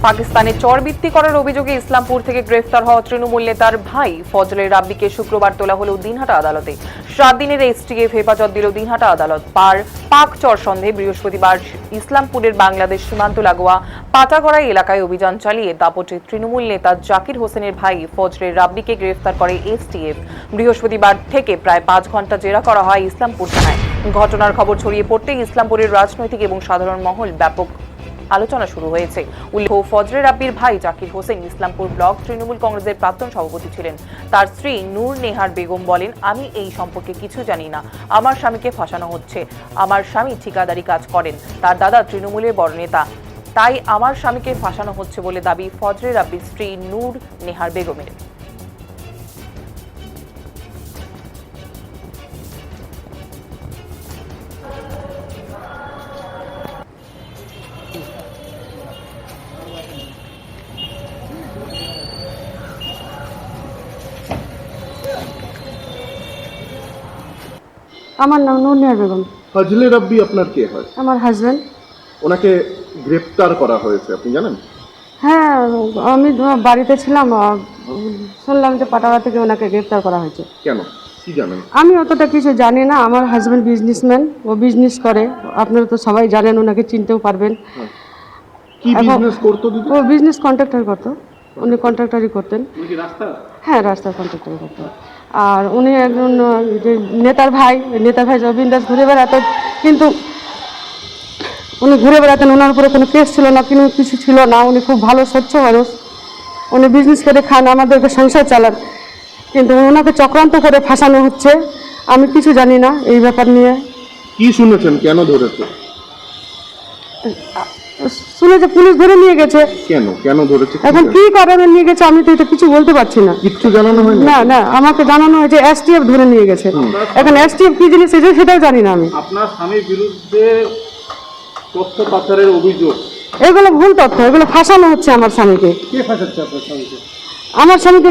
পাকিস্তানে চরবৃত্তি করার অভিযোগে ইসলামপুর থেকে গ্রেফতার হওয়া তৃণমূল নেতার ভাই ফজলে রাব্বিকে শুক্রবার তোলা হলো দিনহাটা আদালতে। 7 দিনের এসটিএফ হেফাজত দিল দিনহাটা আদালত। পাক চর সন্দেহে বৃহস্পতিবার ইসলামপুরের বাংলাদেশ সীমান্ত লাগোয়া পাটাগড়াই এলাকায় অভিযান চালিয়ে দাপটে তৃণমূল নেতা জাকির হোসেনের ভাই ফজলে রাব্বিকে গ্রেফতার করে এসটিএফ। বৃহস্পতিবার থেকে প্রায় 5 ঘন্টা জেরা করা হয় ইসলামপুর থানায়। ঘটনার খবর ছড়িয়ে পড়তেই ইসলামপুরের রাজনৈতিক এবং সাধারণ মহল ব্যাপক আলোচনা শুরু হয়েছে। উল্লেখ্য, ফজলে রাব্বির ভাই জাকির হোসেন ইসলামপুর ব্লক তৃণমূল কংগ্রেসের প্রাক্তন সভাপতি ছিলেন। তার স্ত্রী নূর নেহার বেগম বলেন, আমি এই সম্পর্কে কিছু জানি না, আমার স্বামীকে ফাঁসানো হচ্ছে। আমার স্বামী ঠিকাদারি কাজ করেন, তার দাদা তৃণমূলের বড় নেতা, তাই আমার স্বামীকে ফাঁসানো হচ্ছে বলে দাবি ফজলে রাব্বির স্ত্রী নূর নেহার বেগমের। আমার নাম নূর নেহার বেগম। ফজলে রাব্বি আপনার কে হয়? আমার হাজবেন্ড। ওনাকে গ্রেফতার করা হয়েছে, আপনি জানেন? হ্যাঁ, আমি বাড়িতে ছিলাম, শুনলাম যে পাটাগড়া থেকে ওনাকে গ্রেফতার করা হয়েছে। কেন, কি জানেন? আমি অতটা কিছু জানি না। আমার হাজবেন্ড বিজনেসম্যান, ও বিজনেস করে, আপনারা তো সবাই জানেন, ওনাকে চিনতেও পারবেন। কি বিজনেস করতো দিদি? ও বিজনেস কন্ট্রাক্টর করতো, উনি কন্ট্রাক্টরই করতেন। হ্যাঁ, রাস্তার কন্ট্রাক্টর করতো। আর উনি একজন যে নেতার ভাই বিন্দাস ঘুরে বেড়াতেন, কিন্তু উনি ঘুরে বেড়াতেন, ওনার উপরে কোনো কেস ছিল না, কোনো কিছু ছিল না। উনি খুব ভালো স্বচ্ছ মানুষ, উনি বিজনেস করে খান, আমাদেরকে সংসার চালান, কিন্তু ওনাকে চক্রান্ত করে ফাঁসানো হচ্ছে। আমি কিছু জানি না এই ব্যাপার নিয়ে। কি শুনেছেন, কেন ধরেছে? শুনে যে পুলিশ ধরে নিয়ে গেছে। কেন ধরেছে? এখন কি কারণে নিয়ে গেছে আমি তো এটা কিছু বলতে পারছি না। কিচ্ছু জানানো হয়নি? না, আমাকে জানানো হয়েছে এসটিএফ ধরে নিয়ে গেছে। এখন এসটিএফ কি জিনিস এসেছে সেটাও জানি না আমি। আপনার স্বামীর বিরুদ্ধে তথ্য পাচারের অভিযোগ, এগুলো ভুল তথ্য, এগুলো ফাঁসানো হচ্ছে আমার স্বামীকে। কে ফাঁসাচ্ছে আপনার স্বামীকে? আমার স্বামীকে